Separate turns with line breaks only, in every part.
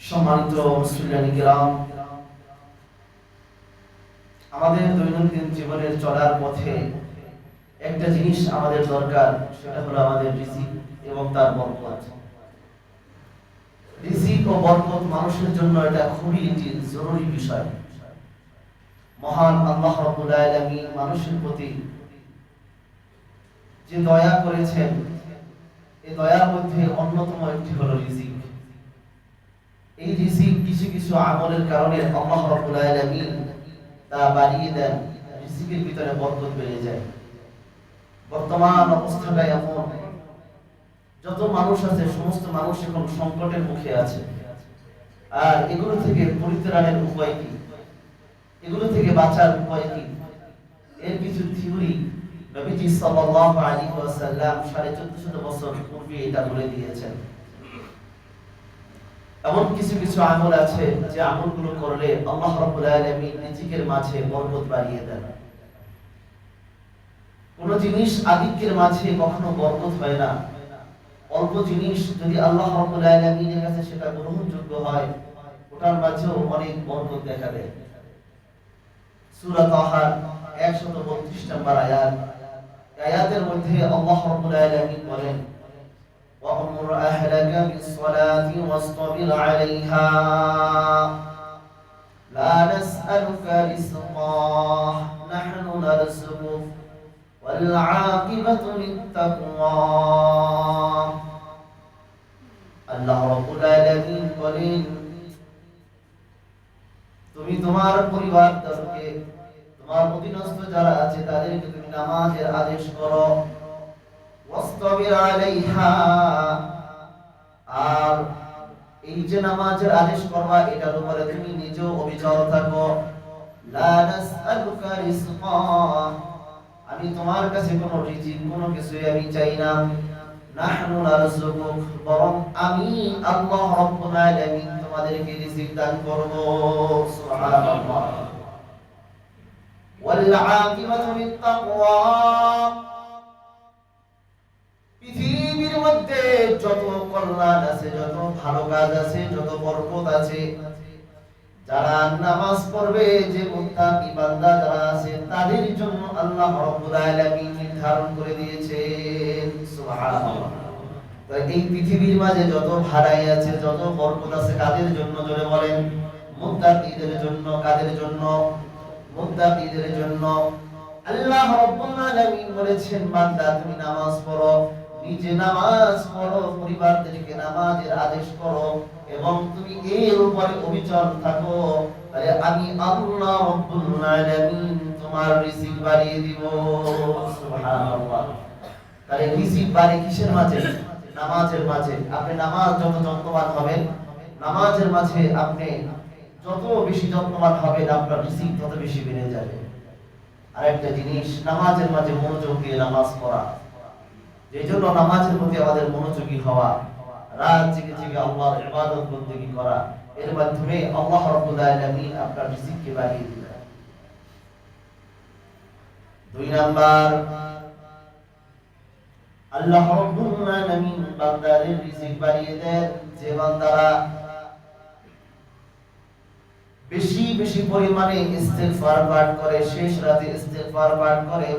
সম্মানিত মুসলিয়ানি কিরাম, আমাদের দৈনন্দিন জীবনের চলার পথে একটা জিনিস আমাদের দরকার, সেটা হলো আমাদের রিজিক এবং তার বরকত। রিজিক ও বরকত মানুষের জন্য এটা খুবই একটি জরুরি বিষয়। মহান আল্লাহ রাব্বুল আলামিন মানুষের প্রতি যে দয়া করেছেন, এই দয়ার মধ্যে অন্যতম একটি হলো রিজিক। এই রিজিক কিছু কিছু আমলের কারণে আল্লাহ রাব্বুল আলামিন তা বাড়িয়ে দেন, রিজিকের ভিতরে বরকত বেড়ে যায়। বর্তমান অবস্থাটা এমন, যত মানুষ আছে সমস্ত মানুষ এখন সংকটের মুখে আছে। আর এগুলো থেকে পরিত্রাণের উপায় কি, এগুলো থেকে বাঁচার উপায় কি, এর কিছু থিওরি নবীজি সাল্লাল্লাহু আলাইহি ওয়াসাল্লাম 1450 বছর পূর্বে এটা বলে দিয়েছেন। এমন কিছু কিছু আমল আছে যে আমলগুলো করলে আল্লাহ রাব্বুল আলামিন রিজিকের মাঝে বরকত বাড়িয়ে দেন। কোন জিনিস আধিক্যের মাঝে কখনো বরকত হয় না। অল্প জিনিস যদি আল্লাহ রাব্বুল আলামিনের কাছে সেটা গ্রহণযোগ্য হয়, ওটার মাঝেও অনেক বরকত দেখা দেয়। সূরা তাহা 132 নম্বর আয়াত, আয়াতের মধ্যে আল্লাহ রাব্বুল আলামিন বলেন, وَأْمُرْ أَهْلَكَ بِالصَّلَاةِ وَاصْطَبِرْ عَلَيْهَا لَا نَسْأَلُكَ رِزْقًا نَحْنُ نَرْزُقُكَ وَالْعَاقِبَةُ لِلتَّقْوَى। আল্লাহ রাব্বুল আলামিন বলেন, তুমি তোমার পরিবারকে, তোমার অধীনস্থ যারা আছে তাদেরকে তুমি নামাজের আদেশ করো, ওয়াসতাবির আলাইহা, আর এই যে নামাজের আদেশ করবা এটার উপরে তুমি নিজেও অবিচল থাকো। লা নাসআলুকা রিজকা, আমি তোমার কাছে কোনো রিজিক কোনো কিছুই আমি চাই না। নাহনু নারযুকুক, বরং আমি আল্লাহ রাব্বুল আলামিন তোমাদেরকে রিজিক দান করব। সুবহানাল্লাহ। ওয়াল আকিবাতু লিত-তাকওয়া, পৃথিবীর মধ্যে যত কল্যাণ আছে, যত ভালো কাজ আছে, যত বরকত আছে, যারা নামাজ পড়বে, যে মুত্তাকি বান্দা যারা আছে, তাদের জন্য আল্লাহ রাব্বুল আলামিন নির্ধারণ করে দিয়েছেন। সুবহানাল্লাহ। তো এই পৃথিবীর মাঝে যত ভাড়াই আছে, যত বরকত আছে, কাদের জন্য জোরে বলেন? মুত্তাকিদের জন্য। কাদের জন্য? মুত্তাকিদের জন্য। আল্লাহ রাব্বুল আলামিন বলেছেন, বান্দা তুমি নামাজ পড়ো, নিজে নামাজ পড়ো, পরিবারদেরকে নামাজের আদেশ করো, এবং তুমি এর উপরে অবিচল থাকো, তাহলে আমি আল্লাহ রাব্বুল আলামিন তোমার রিজিক বাড়িয়ে দিব। সুবহানাল্লাহ। তাহলে রিজিক বাড়ে কিসের মাঝে? নামাজের মাঝে। আপনি নামাজ যত যত্নবান হবেন, নামাজের মাঝে আপনি যত বেশি যত্নবান হবেন, আপনার রিজিক তত বেশি বেড়ে যাবে। আরেকটা জিনিস, নামাজের মাঝে মনোযোগ দিয়ে নামাজ পড়া। এই জন্য নামাজের প্রতি আমাদের মনোযোগী হওয়া, রাত জেগে জেগে আল্লাহর ইবাদত বন্দেগী করা, এর মাধ্যমে আল্লাহ রাব্বুল আলামিন আপনার রিজিককে বাড়িয়ে দিবেন। 2 নাম্বার, আল্লাহ রাব্বুল আলামিন বান্দাদের রিজিক বাড়িয়ে দেন যে বান্দারা বেশি বেশি পরিমাণে ইস্তিগফার পাঠ করে, শেষ রাতে ইস্তিগফার পাঠ করে।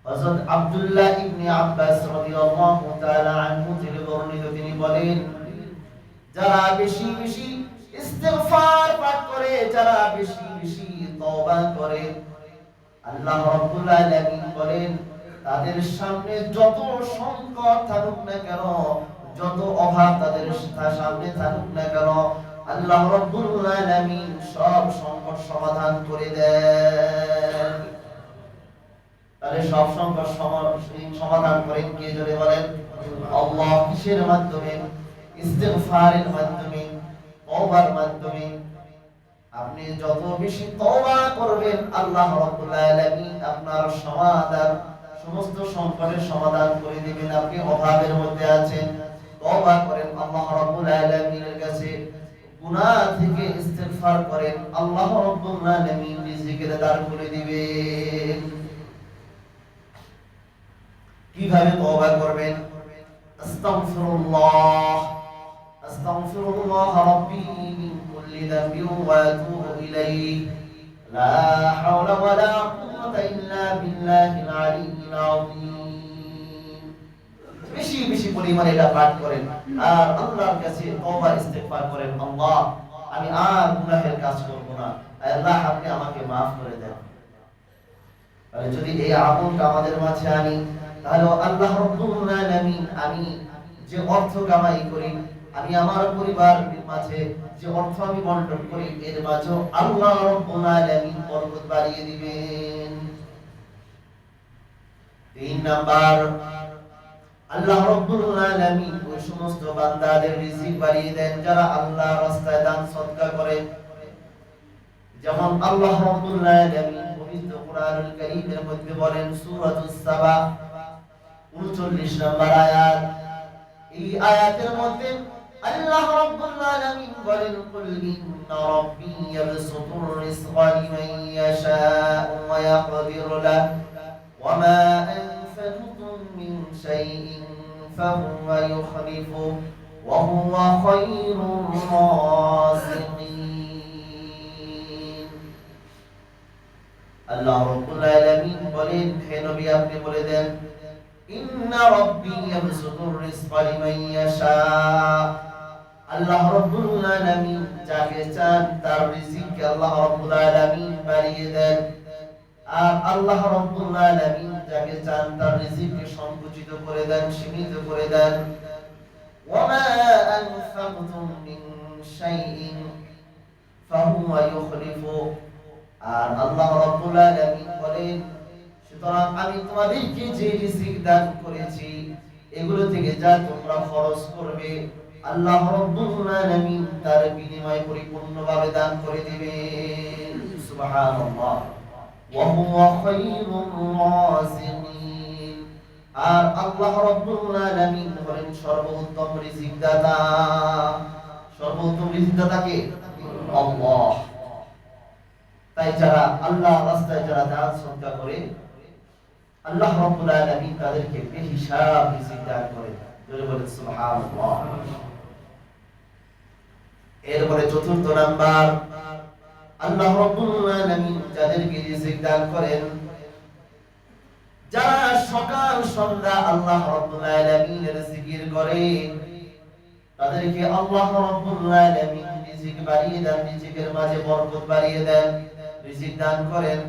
হযরত আব্দুল্লাহ ইবনে আব্বাস রাদিয়াল্লাহু তাআলা আনহু থেকে বর্ণিত, তিনি বলেন, যারা বেশি বেশি ইস্তিগফার পাঠ করে, যারা বেশি বেশি তওবা করে, আল্লাহ রাব্বুল আলামিন বলেন, তাদের সামনে যত সংকট থাকুক না কেন, যত অভাব তাদের সামনে থাকুক না কেন, আল্লাহ রাব্বুল আলামিন সব সংকট সমাধান করে দেন। তাহলে সব সংকট সমাধান করেন কে? জোরে বলেন আল্লাহ। কিসের মাধ্যমে? ইস্তিগফারের মাধ্যমে, তওবার মাধ্যমে। আপনি যত বেশি তওবা করবেন, আল্লাহ রাব্বুল আলামিন আপনার সমাধান, সমস্ত সংকটের সমাধান করে দিবেন। আপনি অভাবের মধ্যে আছেন, তওবা করেন আল্লাহ রাব্বুল আলামিনের কাছে, গুনাহ থেকে ইস্তিগফার করেন, আল্লাহ রাব্বুল আলামিন রিজিকের দ্বার খুলে দিবেন। কিভাবে তওবা করবেন? আস্তাগফিরুল্লাহ, আস্তাগফিরুল্লাহ রাব্বি মিন কুল্লি যামবিন ওয়া আতুবু ইলাইহি লা হাওলা ওয়া লা কুওয়াতা ইল্লা বিল্লাহিল আলিয়্যিল আযীম। বেশি বেশি পরিমাণে এটা পাঠ করেন আর আল্লাহর কাছে তওবা ইস্তেগফার করেন, আল্লাহ আমি আর গুনাহের কাজ করব না, আল্লাহ আপনি আমাকে maaf করে দেন। তাহলে যদি এই আমলটা আমাদের মাঝে আনি তাহলে আল্লাহ রাব্বুল আলামিন আমি যে অর্থ কামাই করি, আমি আমার পরিবারের মাঝে যে অর্থ আমি বন্টন করি এর মাঝে আল্লাহ রাব্বুল আলামিন বরকত বাড়িয়ে দিবেন। 3 নাম্বার, আল্লাহ রাব্বুল আলামিন ওই সমস্ত বান্দাদের রিজিক বাড়িয়ে দেন যারা আল্লাহর রাস্তায় দান সদকা করে। যেমন আল্লাহ রাব্বুল আলামিন পবিত্র কোরআনুল কারীমের মধ্যে বলেন সূরাতুস সাবা 39 নম্বর আয়াত, এই আয়াতের মধ্যে আল্লাহ রাব্বুল আলামিন বলেন কুল ইন্না রাব্বী ইয়াবসুতুর রিজকা লিমান ইয়াশাউ ওয়া ইয়াকদিরু লাহু ওয়া মা আনফাকতুম মিন শাইইন ফাহুয়া ইউখলিফু ওয়া হুয়া খায়রুর রাযিকিন। আল্লাহ রাব্বুল আলামিন বলেন হে নবী আপনি বলে দেন ইন্না রাব্বী ইয়াবসুতুর রিজকা লিমান ইয়াশা, আল্লাহ রাব্বুল আলামিন যাকে চান তার রিজিককে আল্লাহ রাব্বুল আলামিন বাড়িয়ে দেন, আর আল্লাহ রাব্বুল আলামিন যাকে চান তার রিজিককে সংকুচিত করে দেন, সীমিত করে দেন। ওয়া মা আনফাকতুম মিন শাইইন ফাহুয়া ইউখলিফু, আর আল্লাহ রাব্বুল আলামিন বলেন সুতরাং আমি তোমাদেরকে যে রিজিক দান করেছি এগুলো থেকে যা তোমরা খরচ করবে আল্লাহ রাব্বুল আলামিন তার বিনিময়ে পরিপূর্ণভাবে দান করে দিবেন। সুবহানাল্লাহ, ওয়া হুয়া খায়রুর রাযিকিন, আর আল্লাহ রাব্বুল আলামিন হলেন সর্বোত্তম রিজিক দাতা। সর্বোত্তম রিজিক দাতা কে? আল্লাহ। তাই যারা আল্লাহর রাস্তায় যারা দান সদকা করে আল্লাহ রাব্বুল আলামিন তাদেরকে বেহিসাব রিজিক দান করে। জোরে বলেন সুবহানাল্লাহ। এরপরে ৪র্থ নাম্বার, আল্লাহ রাব্বুল আলামিন যাদেরকে রিজিক দান করেন যারা সকাল সন্ধ্যা আল্লাহ রাব্বুল আলামিনের জিকির করে তাদেরকে আল্লাহ রাব্বুল আলামিন রিজিক বাড়িয়ে দেন, রিজিকের মাঝে বরকত বাড়িয়ে দেন, রিজিক দান করেন।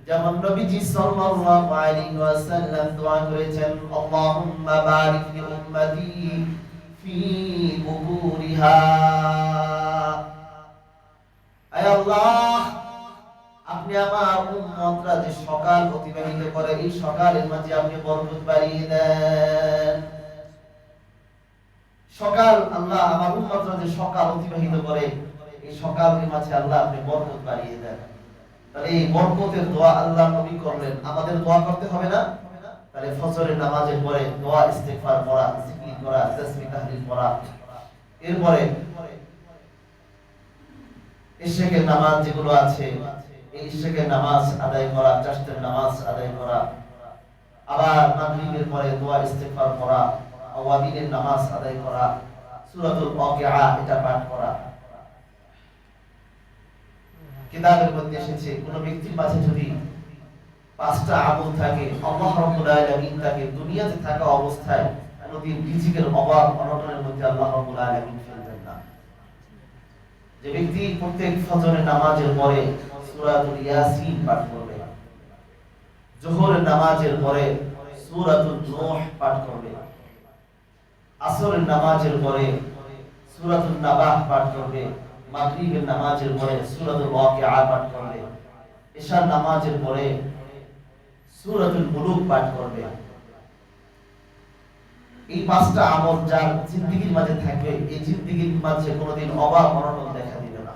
যেমন নবীজি সাল্লাল্লাহু আলাইহি ওয়াসাল্লাম দোয়া করেছেন আল্লাহুম্মা বারিক লি উম্মতি ফি বুকুরিহা, আয় আল্লাহ আপনি আমার উম্মতরা যে সকাল অতিবাহিত করে এই সকালের মাঝে আপনি বরকত বাড়িয়ে দেন। সকাল আল্লাহ আমার উম্মতরা যে সকাল অতিবাহিত করে এই সকালের মাঝে আল্লাহ আপনি বরকত বাড়িয়ে দেন। তাহলে এই বরকতের দোয়া আল্লাহ নবী করলেন, আমাদের দোয়া করতে হবে না? তাহলে ফজরের নামাজের পরে দোয়া ইস্তিগফার করা, জিকির করা, তাসবিহ তাহলিল করা, এরপরে ইশরাকের নামাজ যেগুলো আছে এই ইশরাকের নামাজ আদায় করা, চাশতের নামাজ আদায় করা, আবার মাগরিবের পরে দোয়া ইস্তিগফার করা, আওয়াবিনের নামাজ আদায় করা, সূরাতুল ওয়াকিআ এটা পাঠ করা। কিতাবের মধ্যে এসেছে কোন ব্যক্তির মাঝে যদি 5টা আমল থাকে আল্লাহ রাব্বুল আলামিন তাকে দুনিয়াতে থাকা অবস্থায় কোনদিন রিজিকের অভাব অনটনের মধ্যে আল্লাহ রাব্বুল আলামিন ফেলবেন না। যে ব্যক্তি প্রত্যেক ফজরের নামাজের পরে সূরাতুল ইয়াসিন পাঠ করবে, যোহরের নামাজের পরে সূরাতুল নূহ পাঠ করবে, আসরের নামাজের পরে সূরাতুল নাবাহ পাঠ করবে, মাগরিবের নামাজের পরে সূরাতুল ওয়াকিআ পাঠ করবে, ইশার নামাজের পরে সূরাতুল মুলুক পাঠ করবে। এই 5টা আমল যার জিন্দেগীর মাঝে থাকবে এই জিন্দেগীর মাঝে কোনোদিন অভাব অনটন দেখা দিবে না।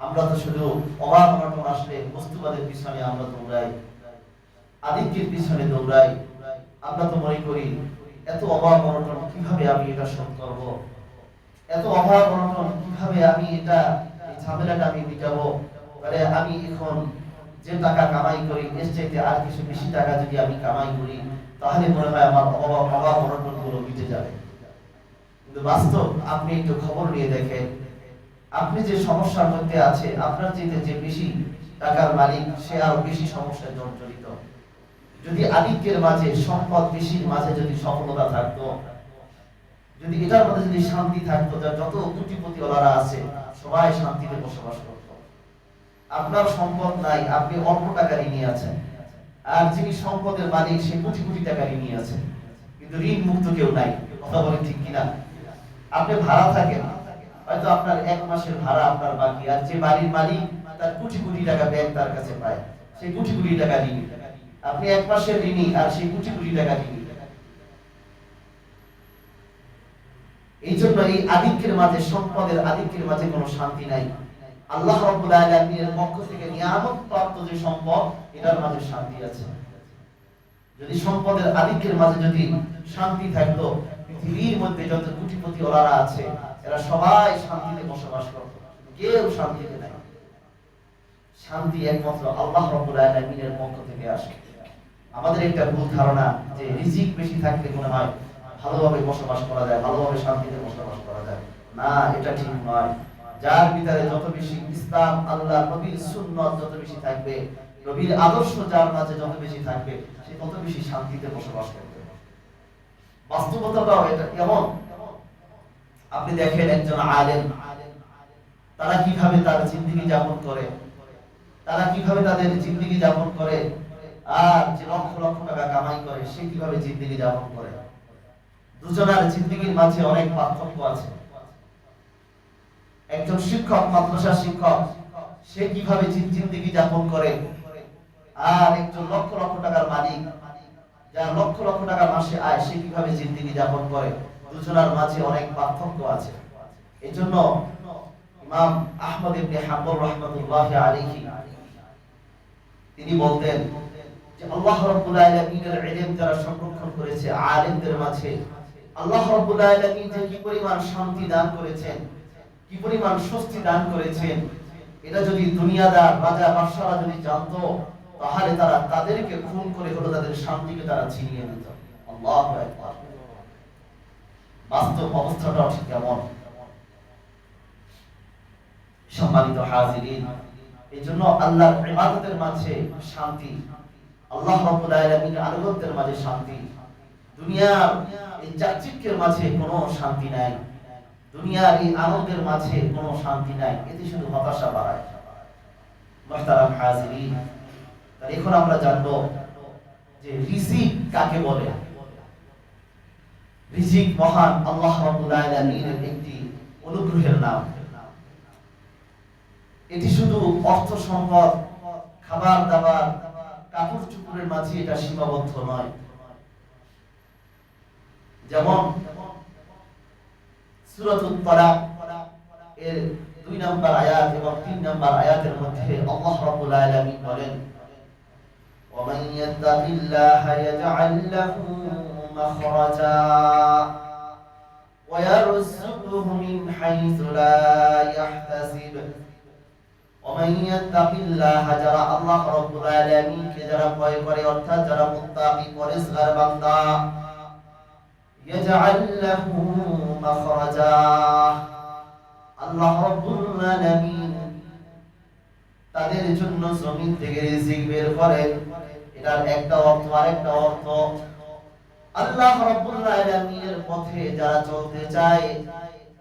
আমরা তো শুধু অভাব অনটন আসলে বস্তুবাদের পিছনে আমরা দৌড়াই, আদিত্যের পিছনে দৌড়াই। আমরা তো মনে করি এত অভাব অনটন কিভাবে আমি এটা শোধ করব, এত অভাব অনটন কিভাবে আমি এটা এই ঝামেলাটা আমি মিটাবো। আরে আমি এখন যে টাকা কামাই করি এর চাইতে আর কিছু বেশি টাকা যদি আমি কামাই করি তাহলে মনে হয় আমার অভাব অনটন গুলো মিটে যাবে। কিন্তু বাস্তব আপনি একটু খবর নিয়ে দেখেন, আপনি যে সমস্যার মধ্যে আছে, আপনার চেয়ে যে বেশি টাকার মালিক সে আরো বেশি সমস্যায় জর্জরিত। যদি আধিক্যের মাঝে, সম্পদ বেশির মাঝে যদি সফলতা থাকতো, যদি এটার মধ্যে যদি শান্তি থাকতো, যত কোটিপতিওয়ালারা আছে সবাই শান্তিতে বসবাস করত। আপনার সম্পদ নাই, আপনি অল্প টাকা ঋণী আছেন, আর যিনি সম্পদের মালিক সে কোটি কোটি টাকা ঋণী আছেন, কিন্তু ঋণ মুক্ত কেউ নাই। কথা বলেন ঠিক কিনা? আপনি ভাড়া থাকেন, হয়তো আপনার এক মাসের ভাড়া আপনার বাকি, আর যে বাড়ির মালিক তার কোটি কোটি টাকা ব্যাংক তার কাছে পায়, সেই কোটি কোটি টাকা ঋণী। আপনি এক মাসের ঋণী আর সেই কোটি কোটি টাকা ঋণী। এই জন্য এই আধিক্যের মাঝে, সম্পদের আধিক্যের মাঝে কোনো শান্তি নাই। আল্লাহ রাব্বুল আলামিনের পক্ষ থেকে নিয়ামত প্রাপ্ত যে সম্পদ, এটার মাঝে শান্তি আছে। যদি সম্পদের আধিক্যের মাঝে যদি শান্তি থাকতো, পৃথিবীর মধ্যে যত কোটিপতি ওলারা আছে এরা সবাই শান্তিতে বসবাস করত, কেউ শান্তিতে নাই। শান্তি একমাত্র আল্লাহ রাব্বুল আলামিনের পক্ষ থেকে আসে। আমাদের একটা ভুল ধারণা যে রিজিক বেশি থাকলে মনে হয় ভালোভাবে বসবাস করা যায়, ভালোভাবে শান্তিতে বসবাস করা যায়। না, এটা ঠিক নয়। যার ভিতরে যত বেশি ইসলাম, আল্লাহ নবীর সুন্নাত যত বেশি থাকবে, নবীর আদর্শ যার মাঝে যত বেশি থাকবে, সে তত বেশি শান্তিতে বসবাস করবে। বাস্তবতাটাও এটা কেমন, আপনি দেখেন একজন আলেম, তারা কিভাবে তার জিন্দেগি যাপন করে, তারা কিভাবে তাদের জিন্দেগি যাপন করে, আর যে লক্ষ লক্ষ টাকা কামাই করে সে কিভাবে জিন্দেগি যাপন করে। দুজনের জিন্দেগির মাঝে অনেক পার্থক্য আছে। একজন শিক্ষক, মাদ্রাসা শিক্ষক, সে কিভাবে জিন্দেগি যাপন করে, আর একজন লক্ষ লক্ষ টাকার মালিক যার লক্ষ লক্ষ টাকা মাসে আয়, সে কিভাবে জিন্দেগি যাপন করে। দুজনের মাঝে অনেক পার্থক্য আছে। এজন্য ইমাম আহমদ ইবনে হাম্বল রাহমাতুল্লাহি আলাইহি তিনি বলতেন যে আল্লাহ রাব্বুল আলামিনের ইলম যারা সংরক্ষণ করেছে আলেমদের মাঝে, আল্লাহ রাব্বুল আলামিন যে কি পরিমাণ শান্তি দান করেছেন, কি পরিমাণ স্বস্তি দান করেছেন, এটা যদি দুনিয়াদার রাজা বাদশাহরা যদি জানতো, তাহলে তারা তাদেরকে খুন করে হলো তাদের শান্তিকে তারা ছিনিয়ে নিত। আল্লাহু আকবার। বাস্তব অবস্থাটা ঠিক কেমন? সম্মানিত হাজিরিন, এজন্য আল্লাহর ইবাদতের মাঝে শান্তি, আল্লাহ রাব্বুল আলামিনের আনুগত্যের মাঝে শান্তি। দুনিয়ার এই চাকচিক্যের মাঝে কোনো শান্তি নাই, দুনিয়ার এই আনন্দের মাঝে কোনো শান্তি নাই, এতে শুধু হতাশা বাড়ায়। মুহতারাম হাজিরিন, এখন আমরা জানবো যে রিজিক কাকে বলে। রিজিক মহান আল্লাহ রাব্বুল আলামিনের একটি অনুগ্রহের নাম। এটি শুধু অর্থ সম্পদ, খাবার দাবার, কাপড় চোপড়ের মাঝে এটা সীমাবদ্ধ নয়। যেমন সূরাতুত তালাক এর 2 নম্বর আয়াত এবং 3 নম্বর আয়াতের মধ্যে আল্লাহ রাব্বুল আলামিন বলেন, ومن يتق الله يجعل له مخرجا ويرزقه من حيث لا يحتسب। ومن يتق الله যারা আল্লাহ রাব্বুল আলামিনকে যারা ভয় করে, অর্থাৎ যারা মুত্তাকি পরেশগার বান্দা, يجعل له مخرجا, আল্লাহ রাব্বুল আলামিন তাদের জন্য জমিন থেকে রিজিক বের করেন। এটার একটা অর্থ, আরেকটা অর্থ আল্লাহ রাব্বুল আলামিনের পথে যারা চলতে চায়,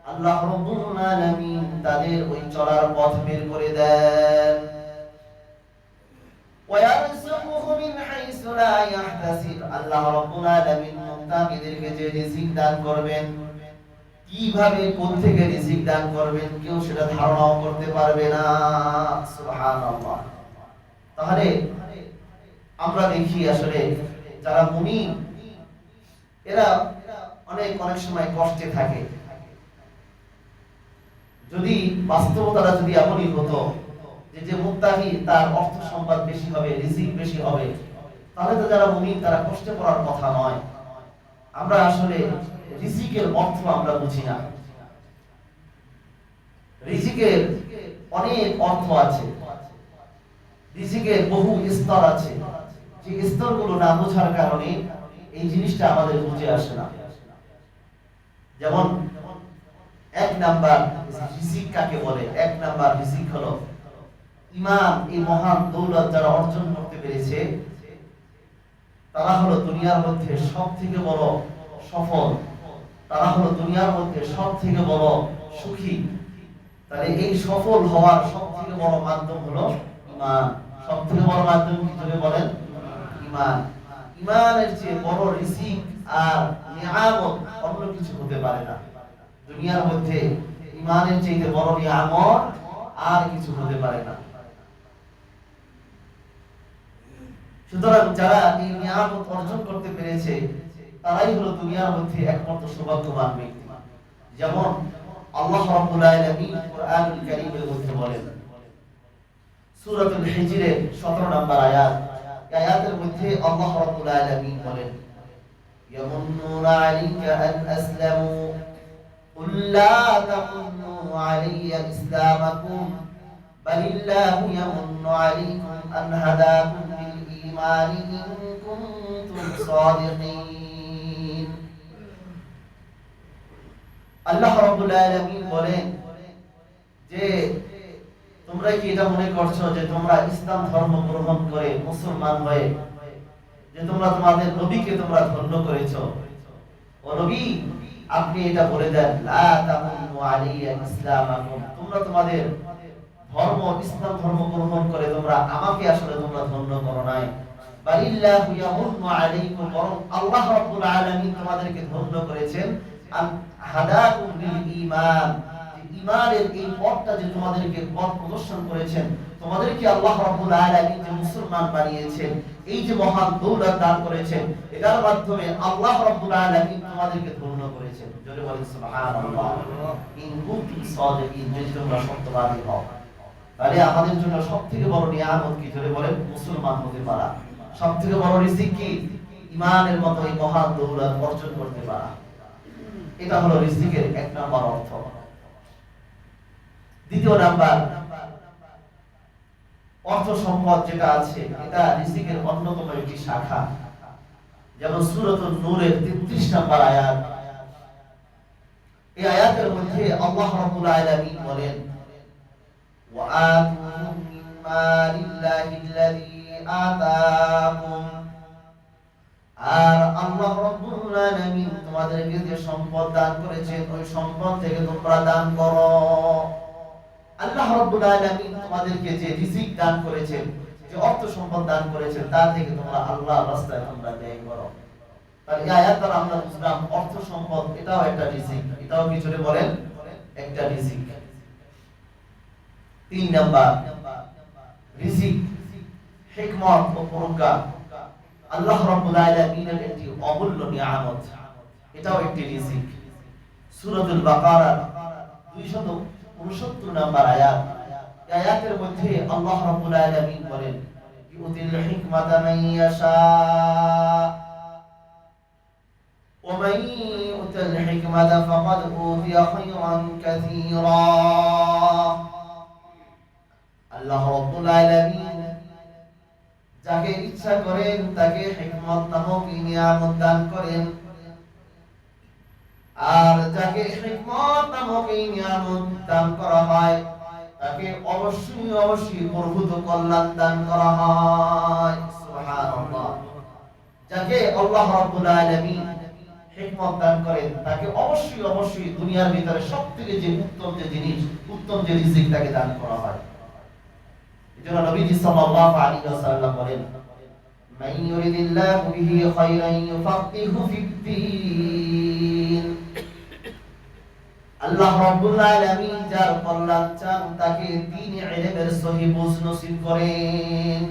আল্লাহ রাব্বুল আলামিন তাদের ওই চলার পথ বের করে দেন। ওয়ায়ারযুকুহু মিন হাইসু লা ইয়াহতাসিব, আল্লাহ রাব্বুল আলামিন মুত্তাকিদেরকে যে রিজিক দান করবেন, কিভাবে কোথা থেকে রিজিক দান করবেন কেউ সেটা ধারণাও করতে পারবে না। সুবহানাল্লাহ। তাহলে আমরা দেখি আসলে যারা মুমিন এরা অনেক সময় কষ্টে থাকে। যদি বাস্তবতাটা যদি এমনই হতো যে মুত্তাকি তার অর্থ সম্পদ বেশি হবে, রিজিক বেশি হবে, তাহলে তো যারা মুমিন তারা কষ্টে পড়ার কথা নয়। আমরা আসলে রিজিকের অর্থ আমরা বুঝি না। রিজিকের অনেক অর্থ আছে, রিজিকের বহু স্তর আছে, যে স্তরগুলো না বোঝার কারণে এই জিনিসটা আমাদের বুঝে আসে না। যেমন এক নাম্বার রিজিক কাকে বলে? এক নাম্বার রিজিক হলো ঈমান। এই মহান দৌলত যারা অর্জন করতে পেরেছে তারা হলো দুনিয়ার মধ্যে সবথেকে বড় সফল, তারা হলো দুনিয়ার মধ্যে সবথেকে বড় সুখী। তাহলে এই সফল হওয়ার সবথেকে বড় মাধ্যম হলো ঈমান। সবথেকে বড় মাধ্যম কি যদি বলেন? ঈমান। ঈমানের চেয়ে বড় রিজিক আর নিয়ামত অন্য কিছু হতে পারে না। দুনিয়ার মধ্যে ঈমানের চেয়ে বড় নিয়ামত আর কিছু হতে পারে না। সুতরাং যারা এই নিয়ামত অর্জন করতে পেরেছে তারাই হলো দুনিয়ার মধ্যে একমাত্র সৌভাগ্যবান ব্যক্তি। যেমন আল্লাহ রাব্বুল আলামিন কুরআনুল কারীমের মধ্যে বলেন, সূরাতুল হিজরের 17 নম্বর আয়াত, এই আয়াতের মধ্যে আল্লাহ রাব্বুল আলামিন বলেন, ইয়ামুন্নুনা আলাইকা আন আসলামু কুল লা তামুন্নু আলাইয়া ইসলামাকুম বালিল্লাহু ইয়ামুন্নু আলাইকুম আন হাদাকুম লিল ঈমানি ইন কুনতুম সাদিকিন। আল্লাহ রাব্বুল আলামিন বলেন যে তোমরা কি এটা মনে করছো যে তোমরা ইসলাম ধর্ম গ্রহণ করে মুসলমান হয়ে যে তোমরা তোমাদের নবীকে তোমরা ধন্য করেছো? ও নবী, আপনি এটা বলে দেন, লা তামুন্নু আলাইয়া ইসলামাকুম, তোমরা তোমাদের ধর্ম ইসলাম ধর্ম গ্রহণ করে তোমরা আমাকে আসলে তোমরা ধন্য করো নাই। বালিল্লাহু ইয়ামুন্নু আলাইকুম, বরং আল্লাহ রাব্বুল আলামিন তোমাদেরকে ধন্য করেছেন আন হাদাকুম লিল ঈমান, ঈমানের এই পথটা যে তোমাদেরকে পথ প্রদর্শন করেছেন, তোমাদেরকে আল্লাহ রাব্বুল আলামিন যে মুসলমান বানিয়েছেন, এই যে মহান দৌলত দান করেছেন, এটার মাধ্যমে আল্লাহ রাব্বুল আলামিন তোমাদেরকে ধন্য করেছেন। জোরে বলেন সুবহানাল্লাহ। ইন কুনতুম সাদিকিন, যদি তোমরা সত্যবাদী হও। তাহলে আমাদের জন্য সবথেকে বড় নিয়ামত কি? জোরে বলেন মুসলমান হতে পারা। সবথেকে বড় রিজিক কি? ঈমানের মতো এই মহান দৌলত অর্জন করতে পারা। এটা হলো রিজিকের এক নাম্বার অর্থ। দ্বিতীয় নাম্বার, অর্থ সম্পদ যেটা আছে এটা রিজিকের অন্যতম একটি শাখা। যেমন সূরাতুন নূরের 33 নম্বর আয়াত, এই আয়াতের মধ্যে আল্লাহ রাব্বুল আলামিন বলেন, ওয়া আতুহুম মিন মালিল্লাহিল্লাযী আতাকুম, আর আল্লাহ রাব্বুল আলামিন তোমাদেরকে যে সম্পদ দান করেছেন ওই সম্পদ থেকে তোমরা দান করো। আল্লাহ রাব্বুল আলামিন তোমাদেরকে যে রিজিক দান করেছেন, যে অর্থ সম্পদ দান করেছেন, তা থেকে তোমরা আল্লাহর রাস্তায় তোমরা ব্যয় করো। তাহলে এই আয়াত দ্বারা আমরা বুঝলাম অর্থ সম্পদ এটাও একটা রিজিক। এটাও কি জোরে বলেন? একটা রিজিক। 3 নাম্বার রিজিক হিকমত ও প্রজ্ঞা। আল্লাহ রাব্বুল আলামিনের একটি অমূল্য নিয়ামত, এটাও একটি রিজিক। সূরাতুল বাকারা 269 নম্বর আয়াত, এই আয়াতের মধ্যে আল্লাহ রাব্বুল আলামিন বলেন, ইউতিল হিকমাতা মান ইয়াশা ওয়া মান ইউতিল হিকমাতা ফাকাদ উতিয়া খায়রান কাসীরা। আল্লাহ রাব্বুল আলামিন যাকে ইচ্ছা করেন তাকে হিকমত নামক নিয়ামত দান করেন, আর যাকে হিকমত নামক নিয়ামত দান করা হয় তাকে অবশ্যই অবশ্যই প্রভূত কল্যাণ দান করা হয়। সুবহানাল্লাহ। যাকে আল্লাহ রাব্বুল আলামিন হিকমত দান করেন তাকে অবশ্যই অবশ্যই দুনিয়ার ভিতরে সবথেকে যে উত্তম যে জিনিস, উত্তম যে রিজিক তাকে দান করা হয়। এজন্য নবীজি সাল্লাল্লাহু আলাইহি ওয়াসাল্লাম বলেন, মান ইউরিদিল্লাহু বিহি খায়রান ইউফাক্কিহু ফিদ্দীন। আল্লাহ রাব্বুল আলামিন যার কল্যাণ চান তাকে দ্বীন ইলমের সহিহ বুঝ নসিব করেন।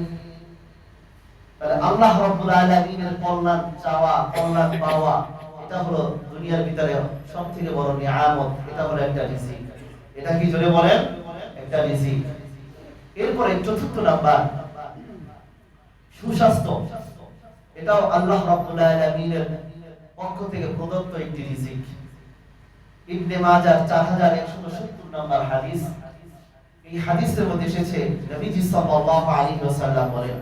তাহলে আল্লাহ রাব্বুল আলামিনের কল্যাণ চাওয়া, কল্যাণ পাওয়া, এটা হলো দুনিয়ার ভিতরে সবথেকে বড় নিয়ামত। এটা হলো একটা রিজিক। এটা কি জোরে বলেন? একটা রিজিক। এরপরে চতুর্থ নাম্বার সুস্বাস্থ্য। এটাও আল্লাহ রাব্বুল আলামিনের পক্ষ থেকে প্রদত্ত একটি রিজিক। ইবনে মাজাহ 4170 নম্বর হাদিস, এই হাদিসের মধ্যে এসেছে নবীজি সাল্লাল্লাহু আলাইহি ওয়াসাল্লাম বলেন,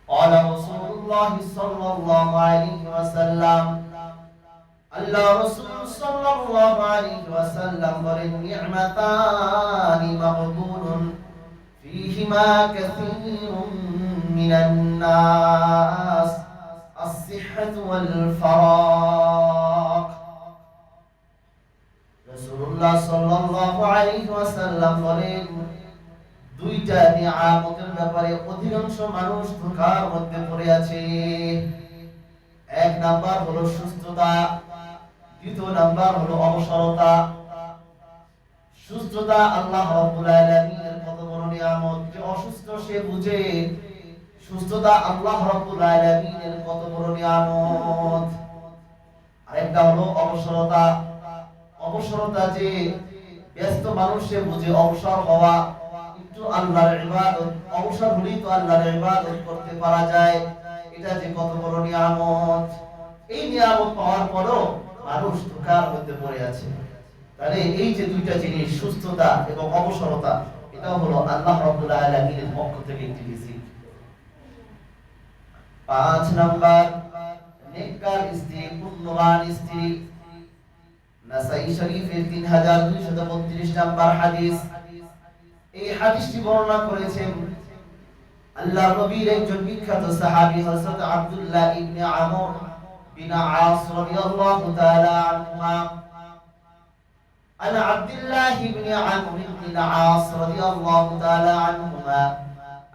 قال رسول الله صلى الله عليه وسلم আল্লাহ রাসূল সাল্লাল্লাহু আলাইহি ওয়াসাল্লাম বলেন নি'মাতানি মাগবুনুন ফীহিমা কাসীরুম মিনান নাস as-sihhatu wal faraq। রাসূলুল্লাহ সাল্লাল্লাহু আলাইহি ওয়াসাল্লাম বলেন দুইটা নিয়ামতের ব্যাপারে অধিকাংশ মানুষ ধোঁকার মধ্যে পড়ে আছে। এক নাম্বার হলো সুস্থতা, দ্বিতীয় নাম্বার হলো অবসরতা। সুস্থতা আল্লাহ রাব্বুল আলামিনের কত বড় নিয়ামত, যে অসুস্থ সে বুঝে সুস্থতা আল্লাহ রাব্বুল আলামিনের কত বড় নিয়ামত। আরেকটা হলো অবসরতা। অবসরতা যে ব্যস্ত মানুষ সে বুঝে অবসর হওয়া, একটু আল্লাহর ইবাদত, অবসর হলেই তো আল্লাহর ইবাদত করতে পারা যায়, এটা যে কত বড় নিয়ামত। এই নিয়ামত পাওয়ার পরও মানুষ ধোঁকার মধ্যে পড়ে আছে। তাহলে এই যে দুইটা জিনিস, সুস্থতা এবং অবসরতা, এটা হলো আল্লাহ রাব্বুল আলামিনের পক্ষ থেকে একটি রিজিক। 5 নাম্বার নেককার স্ত্রী, পুণ্যবান স্ত্রী। নাসাই শরীফের 3232 নাম্বার হাদিস। এই হাদিসটি বর্ণনা করেছেন আল্লাহর নবীর একজন বিখ্যাত সাহাবী হযরত আব্দুল্লাহ ইবনে আমর বিন আস রাদিয়াল্লাহু তাআলা আনহুমা। عن عبد الله بن عمرو بن العاص رضي الله تعالى عنهما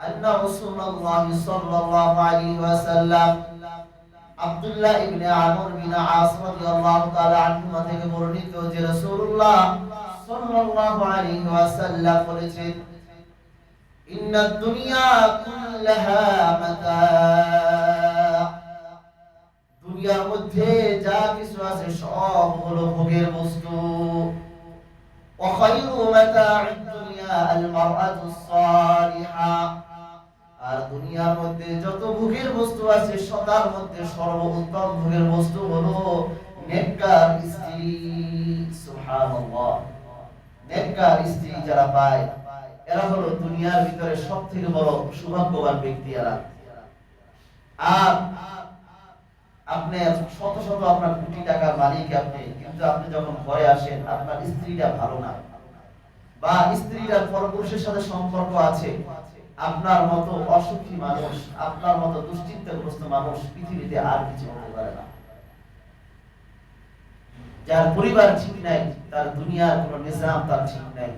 أن رسول الله صلى الله عليه وسلم عبد الله بن عمرو بن العاص رضي الله تعالى عنهما থেকে বর্ণিত যে রাসূলুল্লাহ সাল্লাল্লাহু আলাইহি ওয়াসাল্লাম বলেছেন ইন্নাদ দুনিয়া কুল্লাহা মাতা'। দুনিয়ার মধ্যে যা কিছু আছে সব হলো ভোগের বস্তু। ওয়া খায়রু মাতা'id দুনিয়া আল মারআতুস সালিহা। আর দুনিয়ার মধ্যে যত ভোগের বস্তু আছে সবার মধ্যে সর্বোত্তম ভোগের বস্তু হলো নেককার স্ত্রী। সুবহানাল্লাহ। নেককার স্ত্রী যারা পায় এরা হলো দুনিয়ার ভিতরে সবথেকে বড় সৌভাগ্যবান ব্যক্তি এরা। আর আপনি শত শত আপনার কোটি টাকার মালিক আপনি, কিন্তু আপনি যখন ঘরে আসেন আপনার স্ত্রীটা ভালো না, বা স্ত্রীর পরপুরুষের সাথে সম্পর্ক আছে, আপনার মতো অসুখী মানুষ, আপনার মতো দুশ্চিন্তাগ্রস্ত মানুষ পৃথিবীতে আর কিছু হতে পারে না। যার পরিবার ঠিক নাই তার দুনিয়ার কোনো নিজাম তার ঠিক নাই,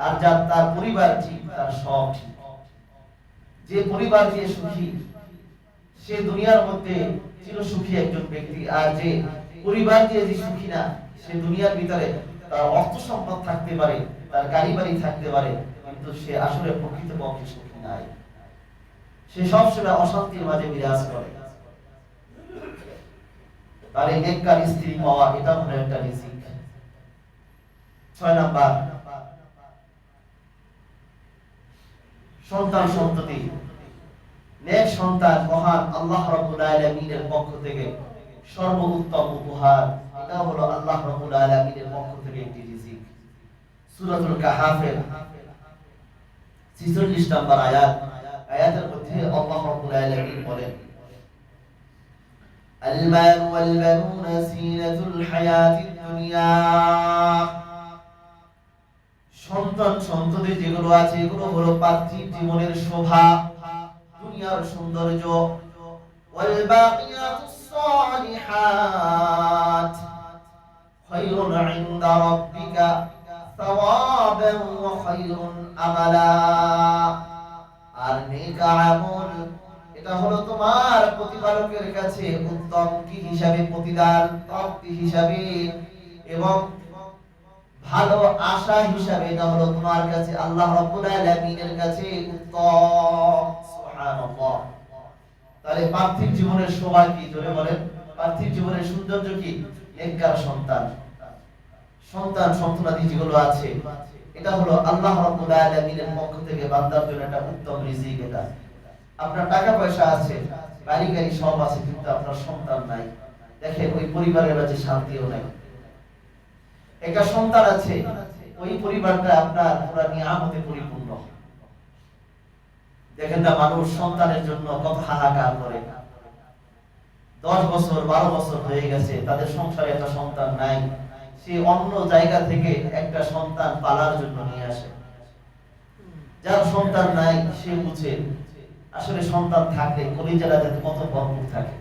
আর যার তার পরিবার ঠিক তার সব ঠিক। যে পরিবার দিয়ে সুখী সে দুনিয়ার মধ্যে চির সুখী একজন ব্যক্তি, আর যে পরিবার দিয়ে যে সুখী না সে দুনিয়ার ভিতরে তার অর্থ সম্পদ থাকতে পারে, তার গাড়ি বাড়ি থাকতে পারে, কিন্তু সে আসলে প্রকৃতপক্ষে সুখী নাই। সে সবসময় অশান্তির মাঝে বিরাজ করে। তার এই নেককার স্ত্রী পাওয়া এটা হলো একটা রিজিক। 6 নাম্বার সন্তান সন্ততি। নেক সন্তান মহান আল্লাহ রাব্বুল আলামিনের পক্ষ থেকে সর্বোত্তম উপহার। এটা হলো আল্লাহ রাব্বুল আলামিনের পক্ষ থেকে একটি রিজিক। সূরাতুল কাহাফের 46 নম্বর আয়াত, আয়াতের মধ্যে আল্লাহ রাব্বুল আলামিন বলেন আল মাল ওয়াল বানুনা জিনাতুল হায়াতিদ দুনিয়া। সন্তান সন্ততি যেগুলো আছে এগুলো হলো পার্থিব জীবনের শোভা, দুনিয়ার সৌন্দর্য। ওয়াল বাকিয়াতুস সালিহাত খায়রুন ইনদা রাব্বিকা সাওয়াবান ওয়া খায়রুন আমালা। আর নেক আমল এটা হলো তোমার প্রতিপালকের কাছে উত্তম কি হিসাবে প্রতিদান, প্রাপ্তি হিসাবে এবং ভালো আশা হিসাবে এটা হলো তোমার কাছে আল্লাহ রাব্বুল আলামিনের কাছে উত্তম। সুবহানাল্লাহ। তাহলে পার্থিব জীবনের শোভা কি? জোরে বলেন। পার্থিব জীবনের সৌন্দর্য কি? নেককার সন্তান। সন্তান সন্ততি যেগুলো আছে এটা হলো আল্লাহ রাব্বুল আলামিনের পক্ষ থেকে বান্দার জন্য একটা উত্তম রিজিক। এটা আপনার টাকা পয়সা আছে, বাড়ি গাড়ি সব আছে, কিন্তু আপনার সন্তান নাই, দেখেন ওই পরিবারের মাঝে শান্তিও নাই। একটা সন্তান আছে, ওই পরিবারটা আপনার পুরা নিয়ামতে পরিপূর্ণ। দেখেন না মানুষ সন্তানের জন্য কত হাহাকার করে। 10 বছর 12 বছর হয়ে গেছে, তাদের সংসারে একটা সন্তান নাই, সে অন্য জায়গা থেকে একটা সন্তান পালার জন্য নিয়ে আসে। যার সন্তান নাই সে বুঝে আসলে সন্তান থাকলে কলিজাটা যাতে কত ভরপুর থাকে।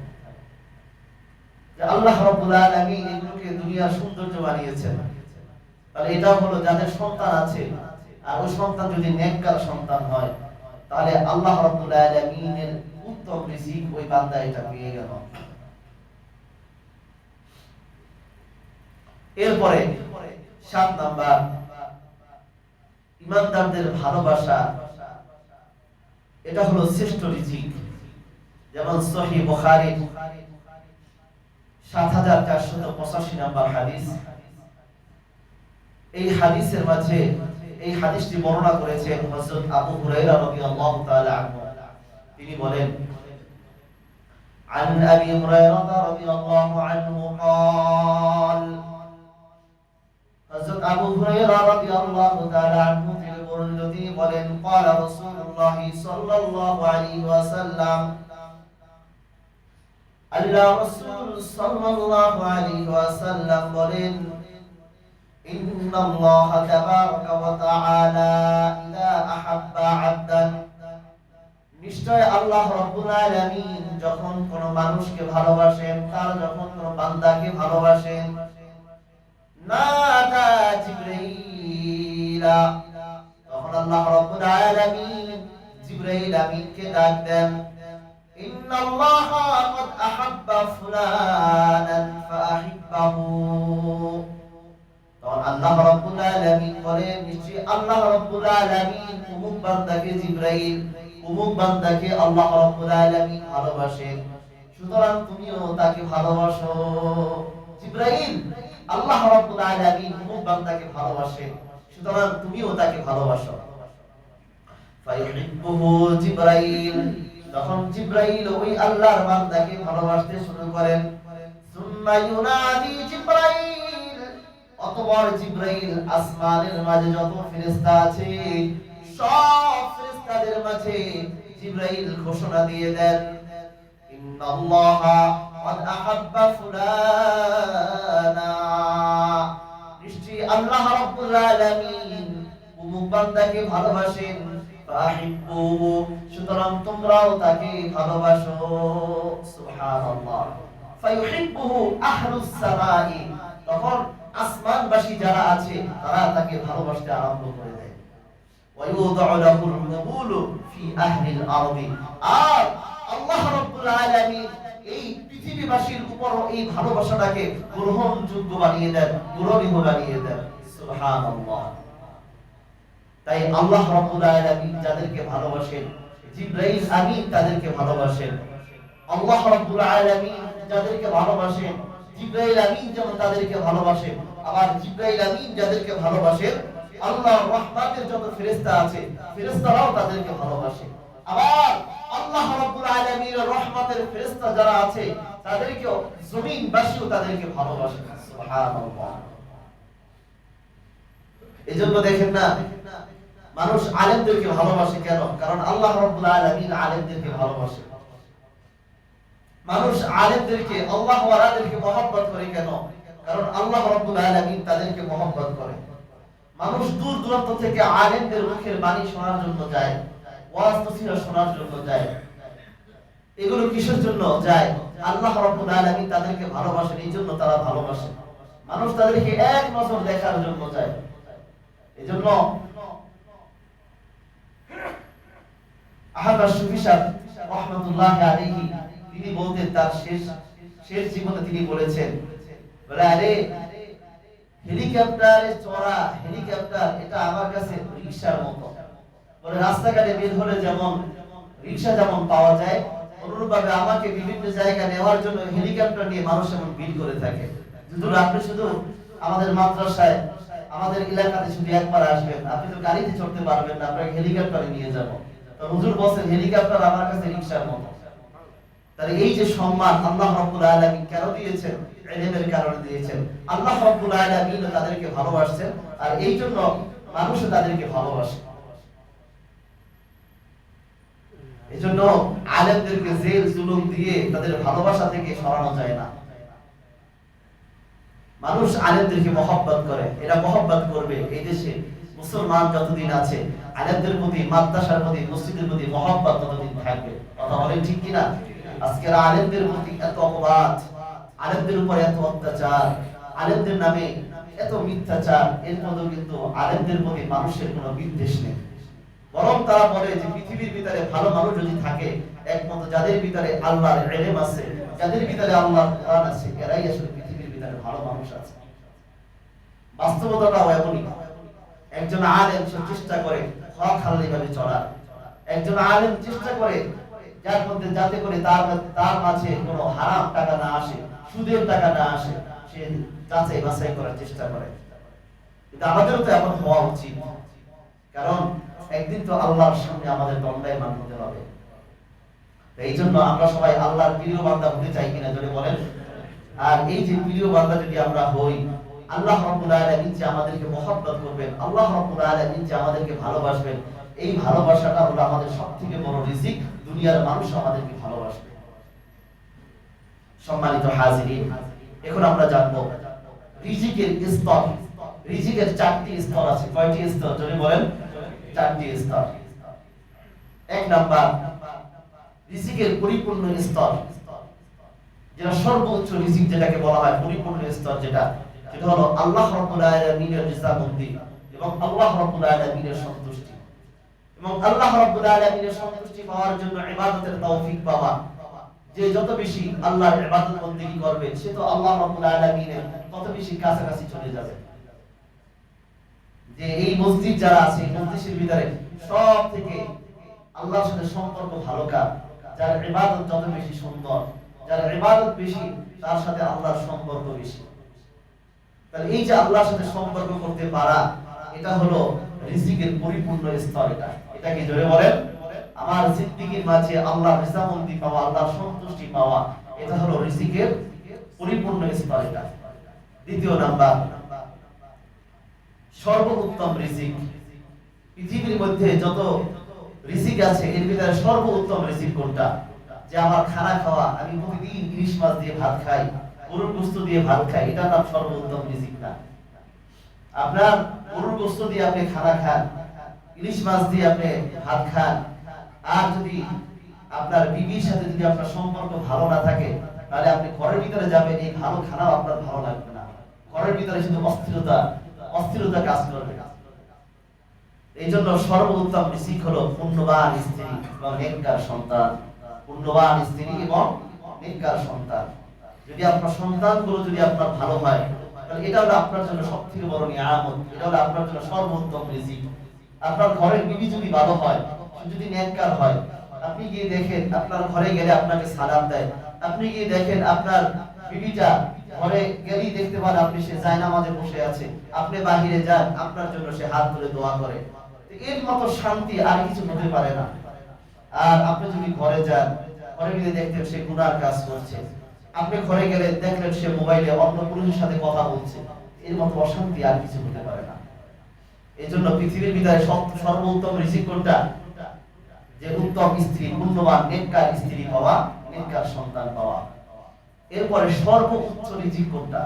যে আল্লাহ রাব্বুল আলামিন এগুলোকে দুনিয়ার সৌন্দর্য বানিয়েছেন। তাহলে এটাও হলো যাদের সন্তান আছে, আর ওই সন্তান যদি নেককার সন্তান হয়, তাহলে আল্লাহ রাব্বুল আলামিনের উত্তম রিজিক ওই বান্দা এটা পেয়ে গেল। এরপরে 7 নাম্বার, ইমানদারদের ভালোবাসা, এটা হলো শ্রেষ্ঠ রিজিক। যেমন সহিহ বুখারী ৭৪৮৫ নাম্বার হাদিস, এই হাদিসের মাঝে এই হাদিসটি বর্ণনা করেছেন হযরত আবু হুরায়রা রাদিয়াল্লাহু তাআলা আনহু। তিনি বলেন, عن أبي هريرة رضي الله عنه قال, হযরত আবু হুরায়রা রাদিয়াল্লাহু তাআলা আনহু তিনি বলেন, قال رسول الله صلى الله عليه وسلم, আল্লাহ রাসূল সাল্লাল্লাহু আলাইহি ওয়াসাল্লাম বলেন, ইন্নাল্লাহা তাবারাকা ওয়া তাআলা ইযা আহাব্বা 'আবদান, নিশ্চয় আল্লাহ রাব্বুল আলামিন যখন কোন মানুষকে ভালোবাসেন, তার যখন কোন বান্দাকে ভালোবাসেন, নাদা জিবরাইলা, তখন আল্লাহ রাব্বুল আলামিন জিবরাইল আমিনকে ডাক দেন, ইন্নাল্লাহা ক্বাদ আহাব্বা ফুলানান ফাআহিব্বাহু, তখন আল্লাহ রাব্বুল আলামিন বলেন, নিশ্চয় আল্লাহ রাব্বুল আলামিন অমুক বান্দাকে, জিবরাইল অমুক বান্দাকে আল্লাহ রাব্বুল আলামিন ভালোবাসেন, সুতরাং তুমিও তাকে ভালোবাসো। জিবরাইল আল্লাহ রাব্বুল আলামিন অমুক বান্দাকে ভালোবাসেন, সুতরাং তুমিও তাকে ভালোবাসো। ফায়ুহিব্বুহু জিবরাইল, তখন জিবরাইল ওই আল্লাহর বান্দাকে ভালোবাসতে শুরু করেন। সুম্মা ইউনাদি জিবরাইল, অতঃপর জিবরাইল আসমানের মাঝে যত ফেরেশতা আছে সব ফেরেশতাদের মাঝে জিবরাইল ঘোষণা দিয়ে দেন, ইন্নাল্লাহা ক্বাদ আহাব্বা ফুলানা, নিশ্চয়ই আল্লাহ রাব্বুল আলামিন অমুক বান্দাকে ভালোবাসেন, ফাহিব্বুহু, সুতরাং তোমরাও তাকে ভালোবাসো। সুবহানাল্লাহ। ফায়ুহিব্বুহু আহলুস সামাই, তখন আসমানবাসী যারা আছে তারা তাকে ভালোবাসতে আরম্ভ করে দেয়। ওয়ায়ুদাউ লাহুল কবুলু ফি আহলিল আরদি, আর আল্লাহ রাব্বুল আলামিন এই পৃথিবীবাসীর উপর এই ভালোবাসাটাকে গ্রহণযোগ্য বানিয়ে দেন, গ্রহণীয় বানিয়ে দেন। সুবহানাল্লাহ। তাই আল্লাহ রাব্বুল আলামিন যাদেরকে ভালোবাসেন, জিবরাইল আমিন তাদেরকে ভালোবাসেন। আল্লাহ রাব্বুল আলামিন যাদেরকে ভালোবাসেন, জিবরাইল আমিন যেমন তাদেরকে ভালোবাসেন, আবার জিবরাইল আমিন যাদেরকে ভালোবাসেন, আল্লাহর রহমতের যত ফেরেশতা আছে ফেরেশতারাও তাদেরকে ভালোবাসে। আবার আল্লাহ রাব্বুল আলামিনের রহমতের ফেরেশতা যারা আছে তাদেরকেও জমিনবাসীও তাদেরকে ভালোবাসে। সুবহানাল্লাহ। এজন্য দেখেন না, মানুষ আলেমদেরকে ভালোবাসে কেন? কারণ আল্লাহ রাব্বুল আলামিন আলেমদেরকে ভালোবাসে। মানুষ আলেমদেরকে, আল্লাহ ওয়ালাদেরকে মহব্বত করে কেন? কারণ আল্লাহ রাব্বুল আলামিন তাদেরকে মহব্বত করে। মানুষ দূর দূরান্ত থেকে আলেমদের মুখের বাণী শোনার জন্য যায়, ওয়াজ নসিহত শোনার জন্য যায়। এগুলো কিসের জন্য যায়? আল্লাহ রাব্বুল আলামিন তাদেরকে ভালোবাসেন, এই জন্য তারা ভালোবাসে। মানুষ তাদেরকে এক নজর দেখার জন্য যায়। এজন্য আহমদ শফি সাহেব রাহমাতুল্লাহ আলাইহি তিনি বলতেন, তার শেষ জীবনে তিনি বলেছেন, বলে আরে হেলিকপ্টারে চড়া, হেলিকপ্টার এটা আমার কাছে রিকশার মতো। বলে রাস্তাঘাটে বের হলে যেমন রিকশা যেমন পাওয়া যায়, অনুরূপভাবে আমাকে বিভিন্ন জায়গা নেওয়ার জন্য হেলিকপ্টার নিয়ে মানুষ এমন ভিড় করে থাকে। হুজুর আপনি শুধু আমাদের মাদ্রাসায়, আমাদের এলাকাতে শুধু একবার আসবেন, আপনি তো গাড়িতে চড়তে পারবেন না, আপনাকে হেলিকপ্টারে নিয়ে যাব। তো হুজুর বলেন হেলিকপ্টার আমার কাছে রিকশার মতো। তাহলে এই যে সম্মান আল্লাহ রাব্বুল আলামিন কেন দিয়েছেন? ইলমের কারণে দিয়েছেন। আল্লাহ রাব্বুল আলামিন তাদেরকে ভালোবাসেন, আর এই জন্য মানুষ তাদেরকে ভালোবাসে। এজন্য আলেমদেরকে জেল জুলুম দিয়ে তাদের ভালোবাসা থেকে সরানো যায় না। মানুষ আলেমদেরকে মহব্বত করে, এরা মহব্বত করবে। এই দেশে মুসলমান যতদিন আছে আলেমদের প্রতি, মাদ্রাসার প্রতি, মসজিদের প্রতি মহব্বত ততদিন থাকবে। কথা বলেন ঠিক কিনা? আজকের আলেমদের প্রতি এত অপবাদ, আলেমদের উপর এত অত্যাচার, আলেমদের নামে এত মিথ্যাচার, এর মধ্যে কিন্তু আলেমদের প্রতি মানুষের কোনো বিদ্বেষ নেই। বরং তারা বলে যে পৃথিবীর ভিতরে ভালো মানুষ যদি থাকে, একমাত্র যাদের ভিতরে আল্লাহর ইলম আছে, যাদের ভিতরে আল্লাহর কোরআন আছে, এরাই আসলে পৃথিবীর ভিতরে ভালো মানুষ আছে। বাস্তবতাটাও এমনই। একজন আলেম চেষ্টা করে হক হালালিভাবে চলার, একজন আলেম চেষ্টা করে যার মধ্যে যাতে করে তার মাঝে কোনো হারাম টাকা না আসে, সুদের টাকা না আসে, সে যাচাই বাছাই করার চেষ্টা করে। কিন্তু আমাদেরও তো এমন হওয়া উচিত, কারণ একদিন তো আল্লাহর সামনে আমাদের দণ্ডায়মান হতে হবে। এই জন্য আমরা সবাই আল্লাহর প্রিয় বান্দা হতে চাই কিনা যদি বলেন। আর এই যে প্রিয় বান্দা যদি আমরা হই, আল্লাহ রাব্বুল আলামিন যে আমাদেরকে মহব্বত করবেন, আল্লাহ রাব্বুল আলামিন যে আমাদেরকে ভালোবাসবেন, এই ভালোবাসাটা হলো আমাদের সবথেকে বড় রিজিক। দুনিয়ার মানুষ আমাদেরকে ভালোবাসবে। সম্মানিত হাজিরিন, এখন আমরা জানবো রিজিকের স্তর। রিজিকের 4টি স্তর আছে। কয়টি স্তর যদি বলেন? 4টি স্তর। এক নাম্বার রিজিকের পরিপূর্ণ স্তর, যেটা সর্বোচ্চ রিজিক যেটাকে বলা হয় পরিপূর্ণ স্তর, যেটা হলো আল্লাহ রাব্বুল আলামিনের রিজামুদ্দি এবং আল্লাহ রাব্বুল আলামিনের সন্তুষ্টি। এবং আল্লাহ রাব্বুল আলামিনের সন্তুষ্টি পাওয়ার জন্য ইবাদতের তৌফিক পাওয়া। যে যত বেশি আল্লাহর ইবাদত বন্দেগী করবে, সে তো আল্লাহ রাব্বুল আলামিনের তত বেশি কাছাকাছি চলে যাবে। যে এই মসজিদ যারা আছে, মসজিদের ভিতরে সব থেকে আল্লাহর সাথে সম্পর্ক ভালো কার? যার ইবাদত যত বেশি সুন্দর, যার ইবাদত বেশি, তার সাথে আল্লাহর সম্পর্ক বেশি। তাহলে এই যে আল্লাহর সাথে সম্পর্ক করতে পারা, এটা হলো রিজিকের পরিপূর্ণ স্তর। এটাকে জোরে বলেন, আমার জিন্দেগীর মাঝে আল্লাহর রিজামন্দি পাওয়া, আল্লাহর সন্তুষ্টি পাওয়া, এটা হলো রিজিকের পরিপূর্ণ স্তর। এটা দ্বিতীয় নাম্বার, সর্বোত্তম রিজিক। পৃথিবীর মধ্যে যত রিজিক আছে, এর ভিতরে সর্বোত্তম রিজিক কোনটা? যে আমার খানা খাওয়া, আমি প্রতিদিন ইলিশ মাছ দিয়ে ভাত খাই, গরুর গোশত দিয়ে ভাত খাই, এটা নাম সর্বোত্তম রিজিক না। আপনার গরুর গোশত দিয়ে আপনি খানা খান, ইলিশ মাছ দিয়ে আপনি ভাত খান, আর যদি আপনার বিবির সাথে যদি আপনার সম্পর্ক ভালো না থাকে, তাহলে আপনি ঘরের ভিতরে যাবেন, এই ভালো খানাও আপনার ভালো লাগবে না। ঘরের ভিতরে শুধু অস্থিরতা কাজ করবে। এই জন্য সর্বোত্তম রিজিক হলো পুণ্যবান স্ত্রী এবং নেককার সন্তান। পুণ্যবান স্ত্রী এবং নেককার সন্তান। যদি আপনার সন্তানগুলো যদি আপনার ভালো হয়, তাহলে এটা হলো আপনার জন্য সবথেকে বড় নিয়ামত, এটা হলো আপনার জন্য সর্বোত্তম রিজিক। আপনার ঘরের বিবি যদি ভালো হয়, যদি নেককার হয়, আপনি গিয়ে দেখেন আপনার ঘরে গেলে আপনাকে সালাম দেয়, আপনি গিয়ে দেখেন আপনার বিবিটা ঘরে গেলেই দেখতে পান আপনি সে জায়নামাজে বসে আছে, আপনি বাহিরে যান, আপনার জন্য সে হাত ধরে দোয়া করে। এর মতো শান্তি আর কিছু হতে পারে না। আর আপনি যদি ঘরে যান, ঘরে গিয়ে দেখতেন সে গুনার কাজ করছে, আপনি ঘরে গেলে দেখলেন সে মোবাইলে অন্য পুরুষের সাথে কথা বলছে, এর মতো অশান্তি আর কিছু হতে পারে না। এই জন্য পৃথিবীর ভিতরে সর্বোত্তম রিজিক কোনটা? যে উত্তম স্ত্রী, পুণ্যবান নেককার স্ত্রী পাওয়া, নেককার সন্তান পাওয়া। এরপরে সর্বোচ্চ রিজিক কোনটা?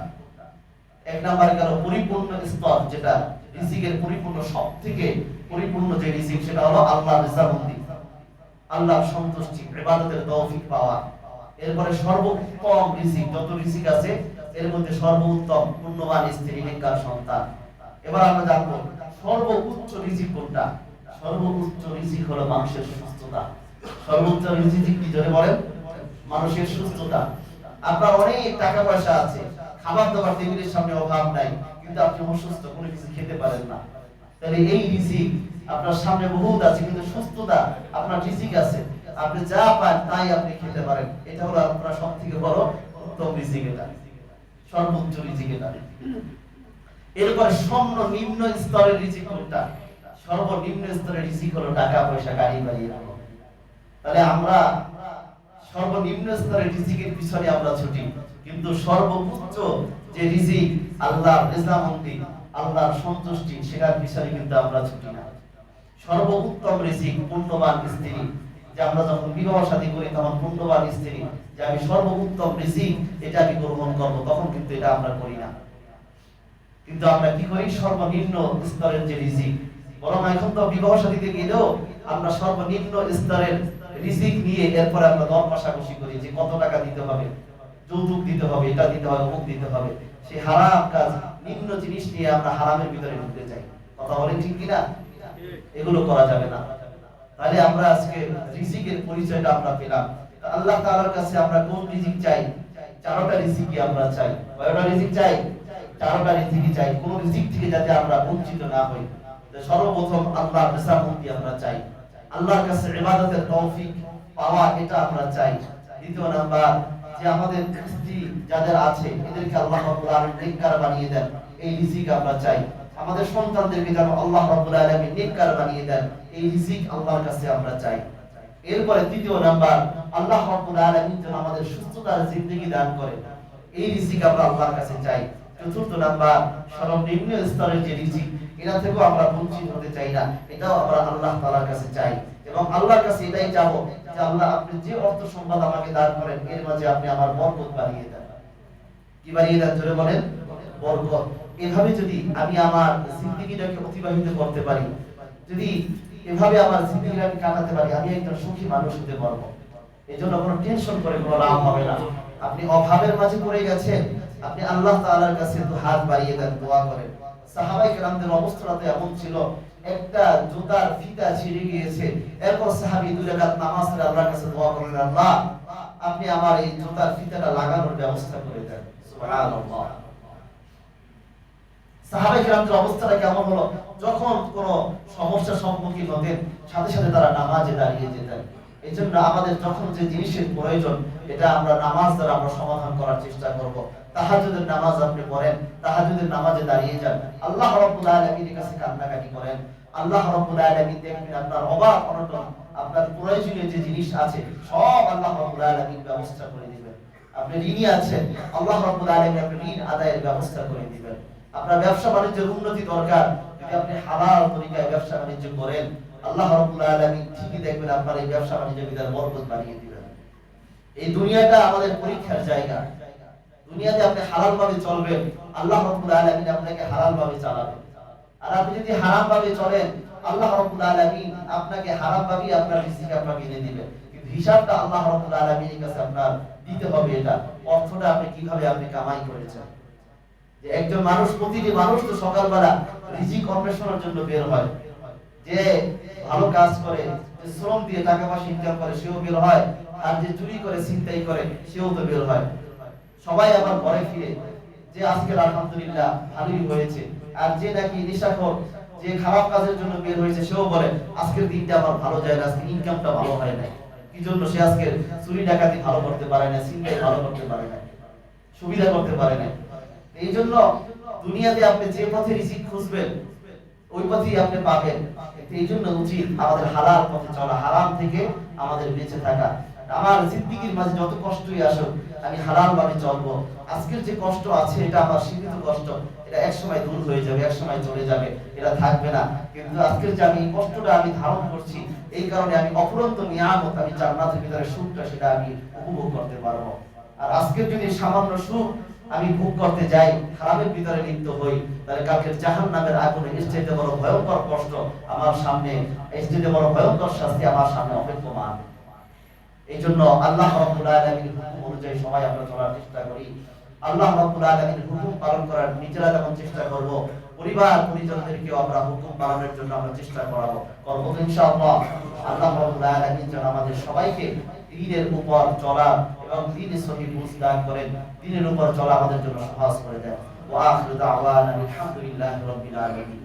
এক নাম্বার গেল পরিপূর্ণ স্তর, যেটা রিজিকের পরিপূর্ণ, সবথেকে পরিপূর্ণ যে রিজিক, সেটা হলো আল্লাহর রিজামন্দি, আল্লাহর সন্তুষ্টি, ইবাদতের তৌফিক পাওয়া। এরপরে সর্বোত্তম রিজিক, যত রিজিক আছে এর মধ্যে সর্বোত্তম পুণ্যবান স্ত্রী, নেককার সন্তান। এবার আমরা জানবো সর্বোচ্চ রিজিক কোনটা? সর্বোচ্চ রিজিক হলো মানুষের সুস্থতা। সর্বোচ্চ রিজিক কি জোরে বলেন? মানুষের সুস্থতা। আপনার অনেক টাকা পয়সা আছে, খাবার দাবার টেবিলের সামনে অভাব নাই, কিন্তু আপনি অসুস্থ, কোনো কিছু খেতে পারেন না। তাহলে এই রিজিক আপনার সামনে বহুত আছে, কিন্তু সুস্থতা আপনার রিজিক আছে, আপনি যা পান তাই আপনি খেতে পারেন। এটা হলো আপনার সবথেকে বড় উত্তম রিজিক, এটা সর্বোচ্চ রিজিক। এটা এরপর সর্বনিম্ন স্তরের রিজিক কোনটা? সর্বনিম্ন স্তরের রিজিক হলো টাকা পয়সা, গাড়ি বাড়ি। তাহলে আমরা সর্বনিম্ন স্তরের রিজিকের পিছনে আমরা ছুটি, কিন্তু সর্বোচ্চ যে রিজিক, আল্লাহর রিজামন্দি, আল্লাহর সন্তুষ্টি, সেটার পিছনে কিন্তু আমরা ছুটি না। সর্বোত্তম রিজিক পুণ্যবান স্ত্রী, যে আমরা যখন বিবাহ শাদী করি তখন পুণ্যবান স্ত্রী যে আমি সর্বোত্তম রিজিক এটা আমি গ্রহণ করব, তখন কিন্তু এটা আমরা করি না। কিন্তু আমরা কি করি, সর্বনিম্ন স্তরের যে রিজিক, বরং এখন তো বিবাহ শাদীতে গেলেও আমরা সর্বনিম্ন স্তরের রিজিক নিয়ে এরপরে আমরা দর কষাকষি করি যে কত টাকা দিতে হবে, যৌতুক দিতে হবে, এটা দিতে হবে, মুখ দিতে হবে। সেই হারাম কাজ, নিম্ন জিনিস নিয়ে আমরা হারামের ভিতরে ঢুকতে যাই। কথা বলেন ঠিক কিনা? এগুলো করা যাবে না। তাহলে আমরা আজকে রিজিকের পরিচয়টা আমরা পেলাম। আল্লাহ তাআলার কাছে আমরা কোন রিজিক চাই? চারটা রিজিকই আমরা চাই। কয়টা রিজিক চাই? চারটা রিজিকই চাই। কোন রিজিক থেকে যাতে আমরা বঞ্চিত না হই। সর্বপ্রথম আল্লাহর রিসামতি আমরা চাই, আল্লাহর কাছে ইবাদতের তৌফিক পাওয়া এটা আমরা চাই। দ্বিতীয় নাম্বার, যে আমাদের স্ত্রী যাদের আছে এদেরকে আল্লাহ রাব্বুল আলামিন নেককার বানিয়ে দেন, এই রিজিক আমরা চাই। আমাদের সন্তানদেরকে যেন আল্লাহ রাব্বুল আলামিন নেককার বানিয়ে দেন, এই রিজিক আল্লাহর কাছে আমরা চাই। এরপরে তৃতীয় নাম্বার, আল্লাহ রাব্বুল আলামিন যেন আমাদের সুস্থতার জিন্দেগি দান করে, এই রিজিক আমরা আল্লাহর কাছে চাই। চতুর্থ নাম্বার, সর্বনিম্ন স্তরের যে রিজিক এটা থেকেও আমরা বঞ্চিত হতে চাই না, এটাও আমরা আল্লাহ তাআলার কাছে চাই। এবং আল্লাহর কাছে এটাই চাবো যে আল্লাহ আপনি যে অর্থ সম্পদ আমাকে দান করেন এর মাঝে আপনি আমার বরকত বাড়িয়ে দেন। কি বাড়িয়ে দেন? জোরে বলেন, বরকত। এভাবে যদি আমি আমার জিন্দেগিটাকে অতিবাহিত করতে পারি, যদি এভাবে আমার জিন্দেগি আমি কাটাতে পারি, আমি একজন সুখী মানুষ হতে পারবো। এজন্য কোনো টেনশন করে কোনো লাভ হবে না। আপনি অভাবের মাঝে পড়ে গেছেন, আপনি আল্লাহ তাআলার কাছে একটু হাত বাড়িয়ে দেন, দোয়া করেন। সাহাবায়ে কেরামদের অবস্থাটা তো এমন ছিল, একটা জুতার ফিতা ছিঁড়ে গিয়েছে, এরপর সাহাবী দুই রাকাত নামাজ পড়ে আল্লাহর কাছে দোয়া করলেন, আল্লাহ আপনি আমার এই জুতার ফিতাটা লাগানোর ব্যবস্থা করে দেন। সুবহানাল্লাহ। সাহাবায়ে কেরামদের অবস্থাটা কেমন হলো, যখন কোনো সমস্যার সম্মুখীন হতেন সাথে সাথে তারা নামাজে দাঁড়িয়ে যেতেন। এজন্য আমাদের যখন যে জিনিসের প্রয়োজন এটা আমরা নামাজ দ্বারা আমরা সমাধান করার চেষ্টা করব। তাহাজ্জুদের নামাজ আপনি পড়েন, তাহাজ্জুদের নামাজে দাঁড়িয়ে যান, আল্লাহ রাব্বুল আলামিনের কাছে কান্নাকাটি করেন। আল্লাহ রাব্বুল আলামিন দেখবেন আপনার অভাব অনটন, আপনার প্রয়োজনীয় যে জিনিস আছে সব আল্লাহ রাব্বুল আলামিন ব্যবস্থা করে দিবেন। আপনি ঋণী আছেন, আল্লাহ রাব্বুল আলামিন আপনার ঋণ আদায়ের ব্যবস্থা করে দিবেন। আপনার ব্যবসা বাণিজ্যের উন্নতি দরকার, যদি আপনি হালাল তরিকায় ব্যবসা বাণিজ্য করেন আল্লাহ রাব্বুল আলামিন ঠিকই দেখবেন আপনার এই ব্যবসা বাণিজ্যের ভিতরে বরকত বাড়িয়ে দিবেন। এই দুনিয়াটা আমাদের পরীক্ষার জায়গা। দুনিয়াতে আপনি হালাল ভাবে চলবেন, আল্লাহ রাব্বুল আলামিন আপনাকে হালাল ভাবে চালাবেন। আর আপনি যদি হারাম ভাবে চলেন আল্লাহ রাব্বুল আলামিন আপনাকে হারাম ভাবে আপনার রিজিক আপনাকে এনে দিবেন। কিন্তু হিসাবটা আল্লাহ রাব্বুল আলামিনের কাছে আপনার দিতে হবে। এটা অর্থটা আপনি কিভাবে আপনি কামাই করেছেন। যে একজন মানুষ, প্রতিটি মানুষ তো সকালবেলা রিজিক অন্বেষণের জন্য বের হয়, যে ভালো কাজ করে, যে শ্রম দিয়ে টাকা পয়সা ইনকাম করে সেও বের হয়, আর যে চুরি করে ছিনতাই করে সেও তো বের হয়। সবাই আবার ঘরে ফিরে যে আজকে আলহামদুলিল্লাহ ভালোই হয়েছে, আর যে নাকি নেশাখোর, যে খারাপ কাজের জন্য বের হয়েছে সেও বলে আজকের দিনটা আমার ভালো যায় না, আজকে ইনকামটা ভালো হয় না। কি জন্য? সে আজকে চুরি ডাকাতি ভালো করতে পারে না, ছিনতাই ভালো করতে পারে না, সুবিধা করতে পারে না। এই জন্য দুনিয়াতে আপনি যে পথে রিজিক খুঁজবেন ওই পথেই আপনি পাবেন। এই জন্য উচিত আমাদের হালাল পথে চলা, হারাম থেকে আমাদের বেঁচে থাকা। আমার জিন্দেগির মাঝে যত কষ্টই আসুক আমি হালাল ভাবে চলবো। আজকের যে কষ্ট আছে এটা আমার সীমিত কষ্ট, এটা এক সময় দূর হয়ে যাবে, এক সময় চলে যাবে, এটা থাকবে না। কিন্তু আজকের যে আমি কষ্টটা আমি ধারণ করছি এই কারণে আমি অফুরন্ত নিয়ামত, আমি জান্নাতের ভিতরে সুখটা সেটা আমি উপভোগ করতে পারবো। আর আজকের যদি সামান্য সুখ আমি ভোগ করতে যাই, হারামের ভিতরে লিপ্ত হই, তাহলে কালকে জাহান্নামের আগুনে এর চাইতে বড় ভয়ঙ্কর কষ্ট আমার সামনে, এর চাইতে বড় ভয়ঙ্কর শাস্তি আমার সামনে অপেক্ষমান। এই জন্য আল্লাহ রাব্বুল আলামিনের হুকুম অনুযায়ী সবাই আমরা চলার চেষ্টা করি। আল্লাহ রাব্বুল আলামিনের হুকুম পালন করার নিজেরা যেমন চেষ্টা করব, পরিবার পরিজনদেরকেও আমরা হুকুম পালনের জন্য আমরা চেষ্টা করব ইনশাআল্লাহ। আল্লাহ রাব্বুল আলামিন যেন আমাদের সবাইকে দ্বীনের উপর চলা এবং দ্বীনে সহি বুঝ দান করেন, দ্বীনের উপর চলা আমাদের জন্য সহজ করে দেন। ওয়া আখিরু দাওয়ানা আলহামদুলিল্লাহি রাব্বিল আলামিন।